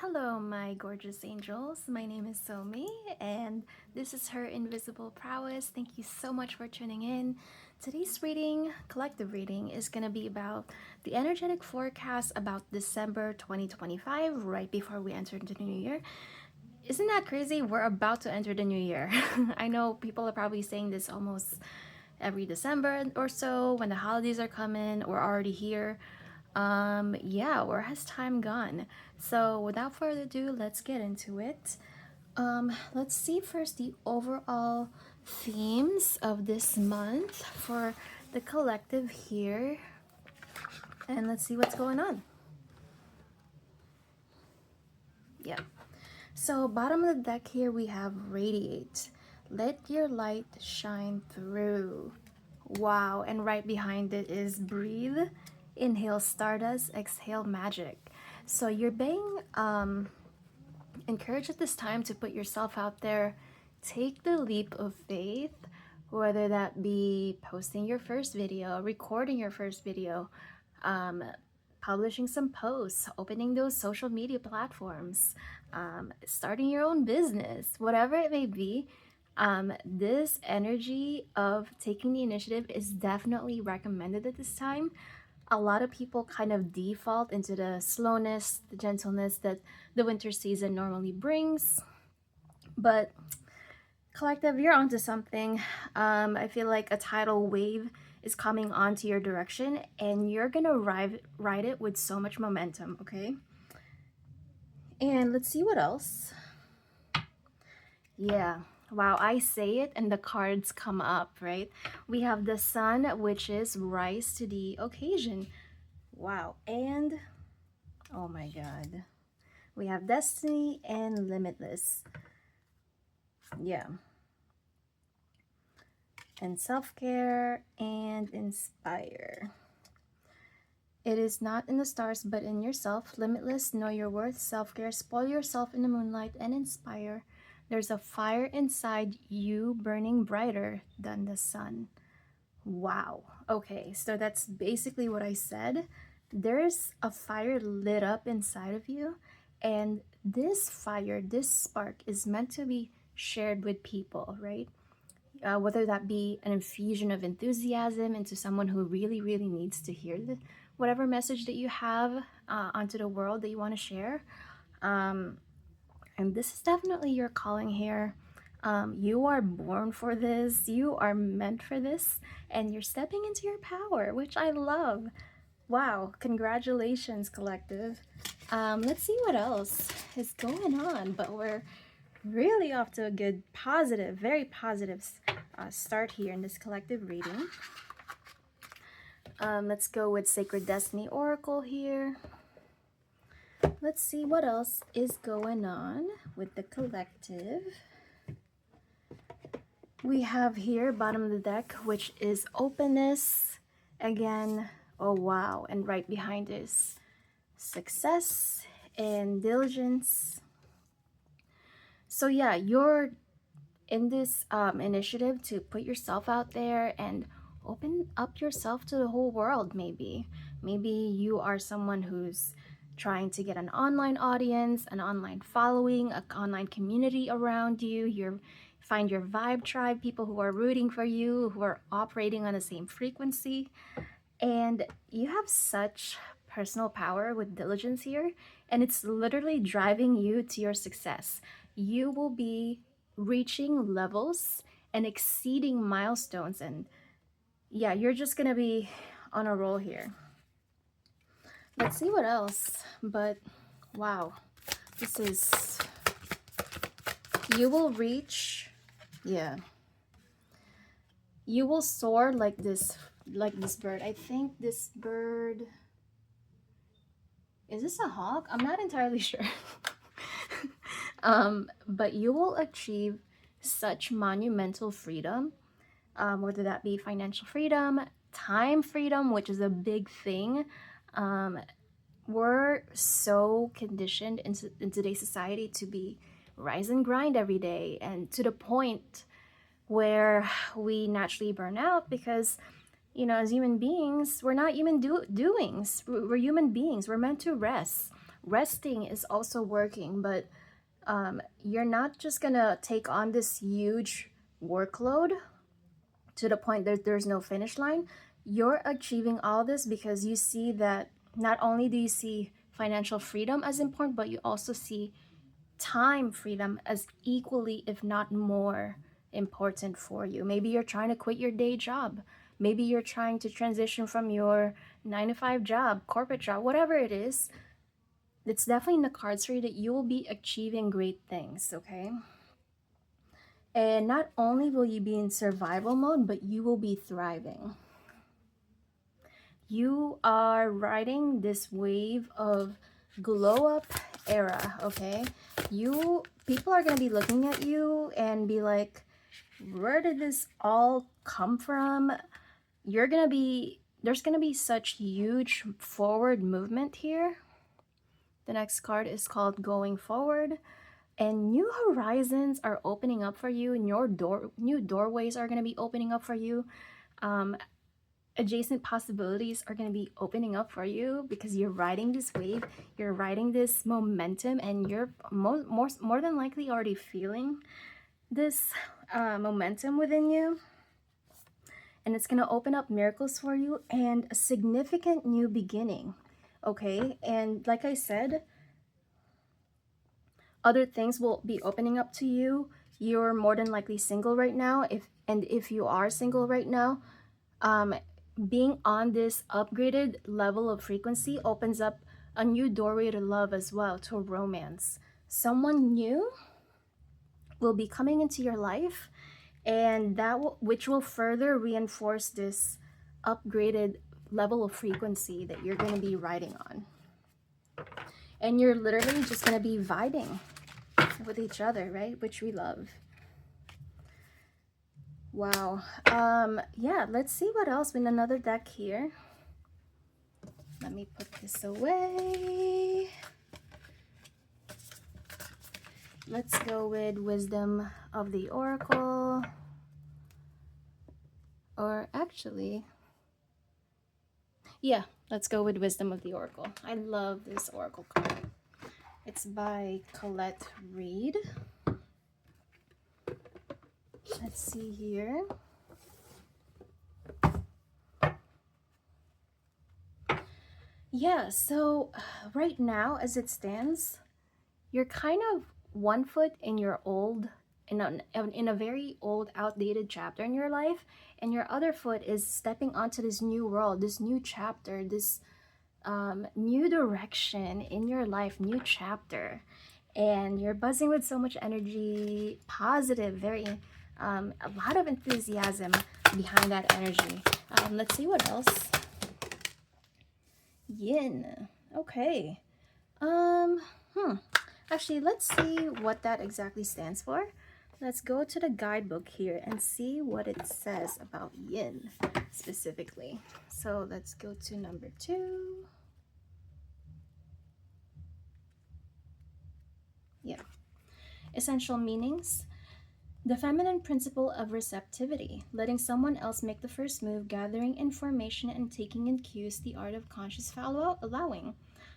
Hello, my gorgeous angels. My name is Somi, and this is her invisible prowess. Thank you so much for tuning in. Today's reading, collective reading, is going to be about the energetic forecast about December 2025, right before we enter into the new year. Isn't that crazy? We're about to enter the new year. I know people are probably saying this almost every December or so when the holidays are coming. We're already here. Yeah, where has time gone? So without further ado, let's get into it. Let's see first the overall themes of this month for the collective here, and let's see what's going on. Yeah. So bottom of the deck here we have radiate. Let your light shine through. Wow, and right behind it is breathe. Inhale stardust, exhale magic. So you're being encouraged at this time to put yourself out there. Take the leap of faith, whether that be posting your first video, recording your first video, publishing some posts, opening those social media platforms, starting your own business, whatever it may be. This energy of taking the initiative is definitely recommended at this time. A lot of people kind of default into the slowness, the gentleness that the winter season normally brings. But collective, you're onto something. I feel like a tidal wave is coming onto your direction and you're gonna ride it with so much momentum, okay? And let's see what else. Yeah. Wow, I say it and the cards come up, right? We have the sun, which is rise to the occasion. Wow. And oh my god. We have destiny and limitless. Yeah. And self-care and inspire. It is not in the stars but in yourself. Limitless, know your worth, self-care, spoil yourself in the moonlight, and inspire. There's a fire inside you burning brighter than the sun. Wow. Okay, so that's basically what I said. There's a fire lit up inside of you, and this fire, this spark is meant to be shared with people, right? Whether that be an infusion of enthusiasm into someone who really, really needs to hear whatever message that you have onto the world that you want to share. And this is definitely your calling here. You are born for this, you are meant for this, and you're stepping into your power, which I love. Wow, congratulations, collective. Let's see what else is going on, but we're really off to a good, positive, very positive start here in this collective reading. Let's go with Sacred Destiny Oracle here. Let's see what else is going on with the collective. We have here, bottom of the deck, which is openness. Again, oh wow, and right behind is success and diligence. So yeah, you're in this initiative to put yourself out there and open up yourself to the whole world. Maybe you are someone who's trying to get an online audience, an online following, an online community around you. You find your vibe tribe, people who are rooting for you, who are operating on the same frequency, and you have such personal power with diligence here, and it's literally driving you to your success. You will be reaching levels and exceeding milestones, and yeah, you're just gonna be on a roll here. Let's see what else. But wow, this is, you will reach, yeah, you will soar like this bird. I think this bird, is this a hawk? I'm not entirely sure. But you will achieve such monumental freedom, whether that be financial freedom, time freedom, which is a big thing. We're so conditioned in today's society to be rise and grind every day, and to the point where we naturally burn out because, as human beings, we're not human doings. We're human beings. We're meant to rest. Resting is also working, but you're not just gonna take on this huge workload to the point that there's no finish line. You're achieving all this because you see that not only do you see financial freedom as important, but you also see time freedom as equally, if not more, important for you. Maybe you're trying to quit your day job. Maybe you're trying to transition from your 9 to 5 job, corporate job, whatever it is. It's definitely in the cards for you that you will be achieving great things, okay? And not only will you be in survival mode, but you will be thriving. You are riding this wave of glow up era, okay? People are gonna be looking at you and be like, where did this all come from? There's gonna be such huge forward movement here. The next card is called Going Forward, and new horizons are opening up for you, and new doorways are gonna be opening up for you. Adjacent possibilities are going to be opening up for you because you're riding this wave, you're riding this momentum, and you're more than likely already feeling this momentum within you. And it's going to open up miracles for you and a significant new beginning, okay? And like I said, other things will be opening up to you. You're more than likely single right now. If you are single right now, being on this upgraded level of frequency opens up a new doorway to love as well, to romance. Someone new will be coming into your life, and which will further reinforce this upgraded level of frequency that you're going to be riding on. And you're literally just going to be vibing with each other, right? Which we love. Wow. Yeah, let's see what else with another deck here. Let me put this away. Let's go with Wisdom of the Oracle. Or actually, yeah, let's go with Wisdom of the Oracle. I love this Oracle card. It's by Colette Reed. Let's see here. Yeah, so right now as it stands, you're kind of one foot in your in a very old, outdated chapter in your life, and your other foot is stepping onto this new world, this new chapter, this new direction in your life, new chapter. And you're buzzing with so much energy, positive, very a lot of enthusiasm behind that energy. Let's see what else. Yin. Okay. Actually, let's see what that exactly stands for. Let's go to the guidebook here and see what it says about yin specifically. So let's go to number 2. Yeah. Essential meanings. The feminine principle of receptivity, letting someone else make the first move, gathering information and taking in cues, the art of conscious allowing.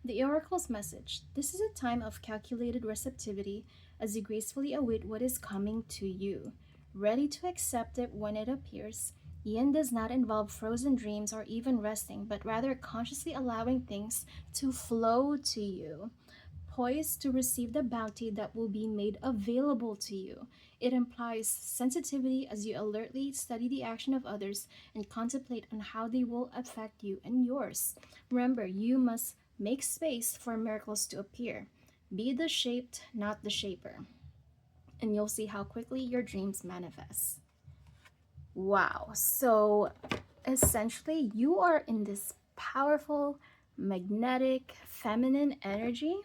The oracle's message. This is a time of calculated receptivity as you gracefully await what is coming to you, ready to accept it when it appears. Yin does not involve frozen dreams or even resting, but rather consciously allowing things to flow to you, poised to receive the bounty that will be made available to you. It implies sensitivity as you alertly study the action of others and contemplate on how they will affect you and yours. Remember, you must make space for miracles to appear. Be the shaped, not the shaper. And you'll see how quickly your dreams manifest. Wow. So essentially, you are in this powerful, magnetic, feminine energy,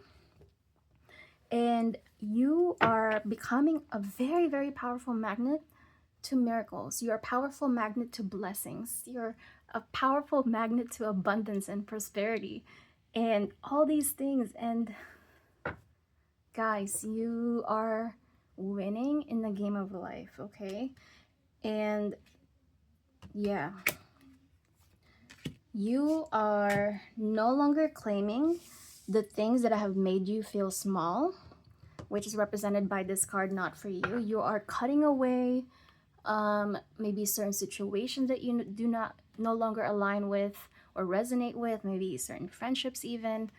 and you are becoming a very, very powerful magnet to miracles. You're a powerful magnet to blessings. You're a powerful magnet to abundance and prosperity and all these things. And guys, you are winning in the game of life, okay? And yeah, you are no longer claiming the things that have made you feel small, which is represented by this card, not for you. You are cutting away maybe certain situations that you do not no longer align with or resonate with, maybe certain friendships, even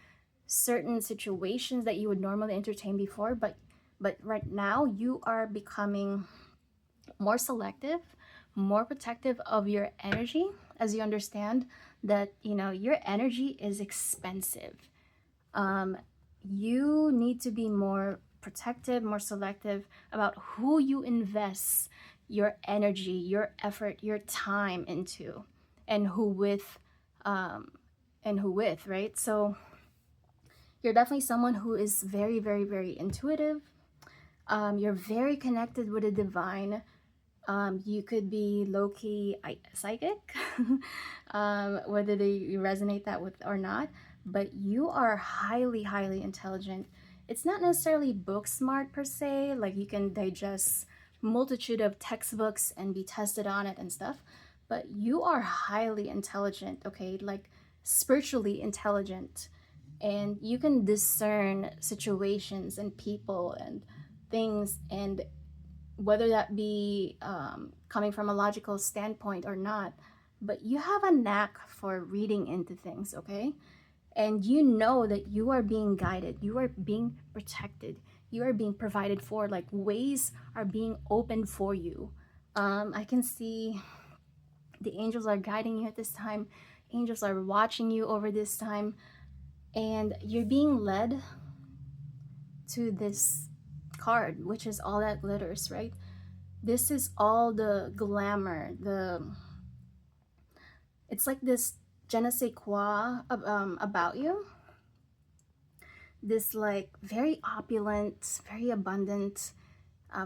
certain situations that you would normally entertain before, but right now you are becoming more selective, more protective of your energy, as you understand that, you know, your energy is expensive. You need to be more protective, more selective about who you invest your energy, your effort, your time into, and who with, right? So you're definitely someone who is very, very, very intuitive. You're very connected with the divine. You could be low-key psychic, whether you resonate that with or not, but you are highly, highly intelligent. It's not necessarily book smart per se, like you can digest multitude of textbooks and be tested on it and stuff, but you are highly intelligent, okay? Like spiritually intelligent, and you can discern situations and people and things, and whether that be coming from a logical standpoint or not, but you have a knack for reading into things, okay? And you know that you are being guided, you are being protected, you are being provided for, like ways are being opened for you. I can see the angels are guiding you at this time, angels are watching you over this time, and you're being led to this card, which is all that glitters, right? This is all the glamour, it's like this je ne sais quoi about you, this like very opulent, very abundant,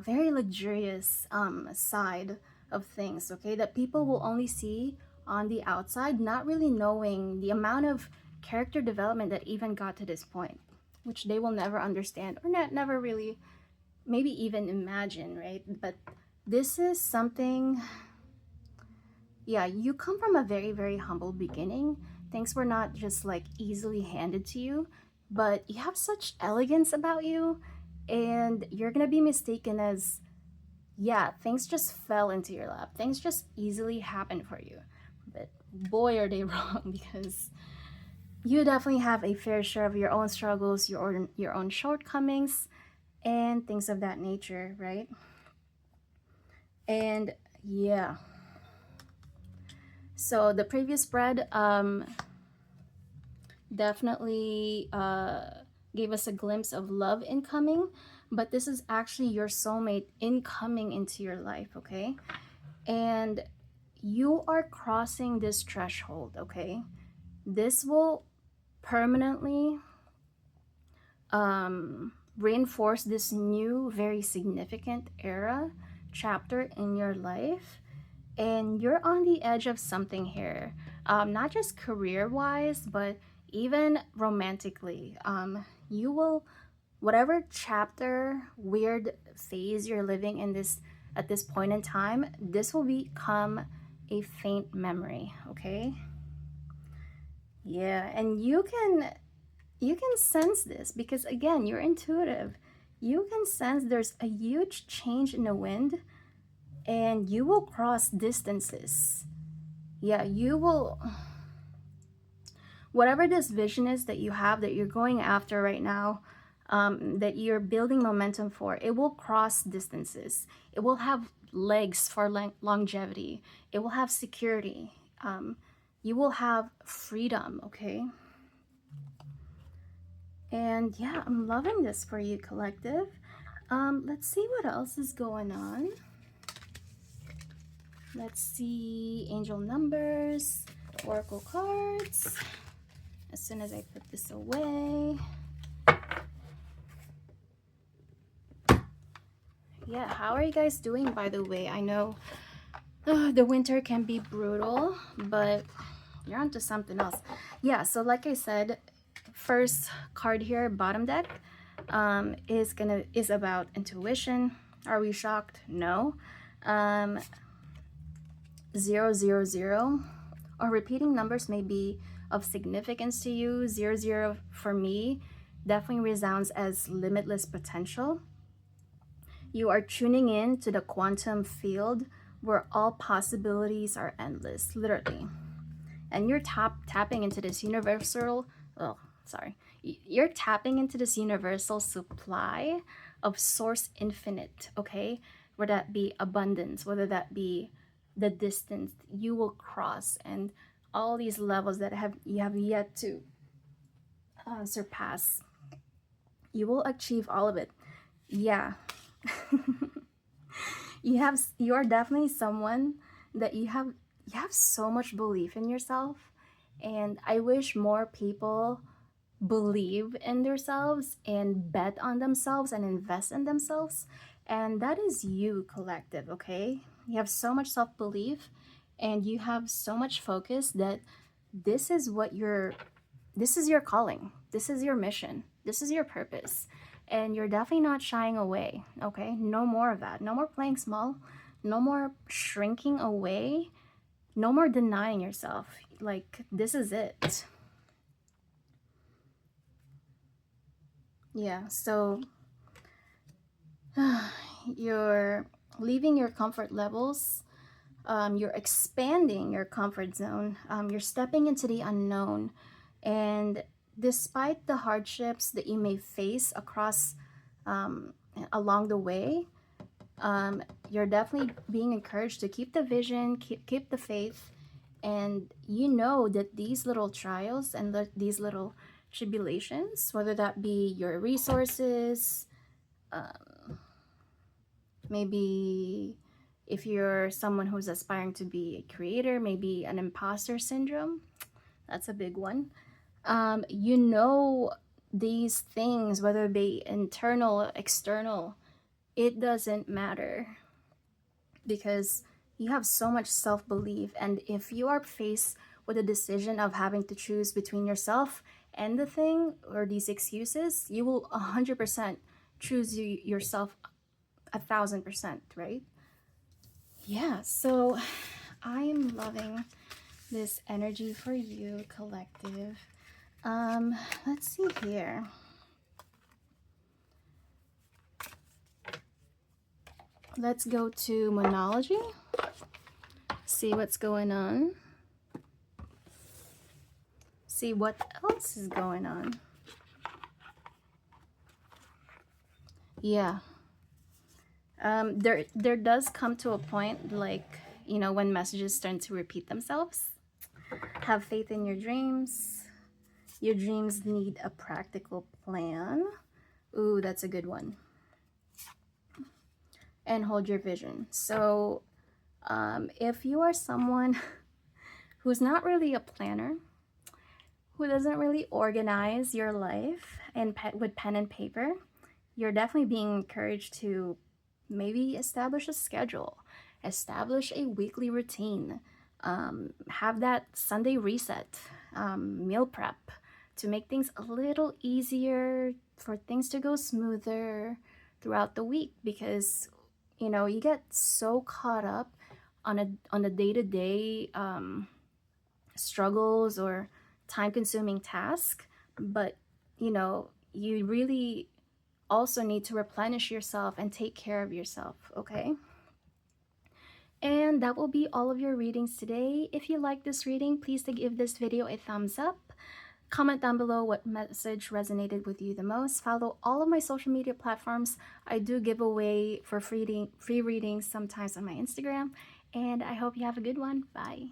very luxurious side of things, okay, that people will only see on the outside, not really knowing the amount of character development that even got to this point, which they will never understand or never really maybe even imagine, right? But this is something, yeah, you come from a very, very humble beginning. Things were not just like easily handed to you, but you have such elegance about you, and you're gonna be mistaken as, yeah, things just fell into your lap. Things just easily happened for you. But boy, are they wrong, because you definitely have a fair share of your own struggles, your own shortcomings, and things of that nature, right? And yeah. So the previous spread definitely gave us a glimpse of love incoming, but this is actually your soulmate incoming into your life, okay? And you are crossing this threshold, okay? This will permanently reinforce this new, very significant chapter in your life. And you're on the edge of something here, not just career-wise, but even romantically. You will, whatever chapter, weird phase you're living in this at this point in time, this will become a faint memory, okay? Yeah, and you can sense this because, again, you're intuitive. You can sense there's a huge change in the wind, and you will cross distances. Yeah, you will, whatever this vision is that you have, that you're going after right now, that you're building momentum for, it will cross distances. It will have legs for longevity. It will have security. You will have freedom, okay? And yeah, I'm loving this for you, collective. Let's see what else is going on. Let's see angel numbers, oracle cards. As soon as I put this away. Yeah, how are you guys doing, by the way? I know the winter can be brutal, but you're onto something else. Yeah, so like I said, first card here, bottom deck, is about intuition. Are we shocked? No. 000 or repeating numbers may be of significance to you. 00 for me definitely resounds as limitless potential. You are tuning in to the quantum field where all possibilities are endless, literally. And you're tapping into this universal, oh, sorry. You're tapping into this universal supply of source infinite, okay? Whether that be abundance, whether that be the distance you will cross, and all these levels that you have yet to surpass. You will achieve all of it. Yeah. You are definitely someone that you have so much belief in yourself, and I wish more people believe in themselves and bet on themselves and invest in themselves. And that is you, collective, okay? You have so much self-belief and you have so much focus that this is what you're this is your calling. This is your mission. This is your purpose. And you're definitely not shying away, okay? No more of that. No more playing small. No more shrinking away. No more denying yourself. Like, this is it. Yeah, so you're leaving your comfort levels. You're expanding your comfort zone. You're stepping into the unknown. And despite the hardships that you may face along the way, you're definitely being encouraged to keep the vision, keep the faith, and you know that these little trials and these little tribulations, whether that be your resources, maybe if you're someone who's aspiring to be a creator, maybe an imposter syndrome, that's a big one. You know, these things, whether it be internal or external, it doesn't matter because you have so much self-belief. And if you are faced with a decision of having to choose between yourself and the thing or these excuses, you will 100% choose yourself 1,000%, right? Yeah, so I am loving this energy for you, collective. Let's see here. Let's go to monology. See what's going on. See what else is going on. Yeah. There does come to a point, like, you know, when messages start to repeat themselves. Have faith in your dreams. Your dreams need a practical plan. Ooh, that's a good one. And hold your vision. So if you are someone who's not really a planner, who doesn't really organize your life and with pen and paper, you're definitely being encouraged to maybe establish a schedule, establish a weekly routine, have that Sunday reset, meal prep to make things a little easier, for things to go smoother throughout the week, because you know you get so caught up on a day-to-day struggles or time-consuming task, but you know you really also need to replenish yourself and take care of yourself, okay? And that will be all of your readings today. If you like this reading, please give this video a thumbs up. Comment down below what message resonated with you the most. Follow all of my social media platforms. I do give away for free readings sometimes on my Instagram. And I hope you have a good one. Bye.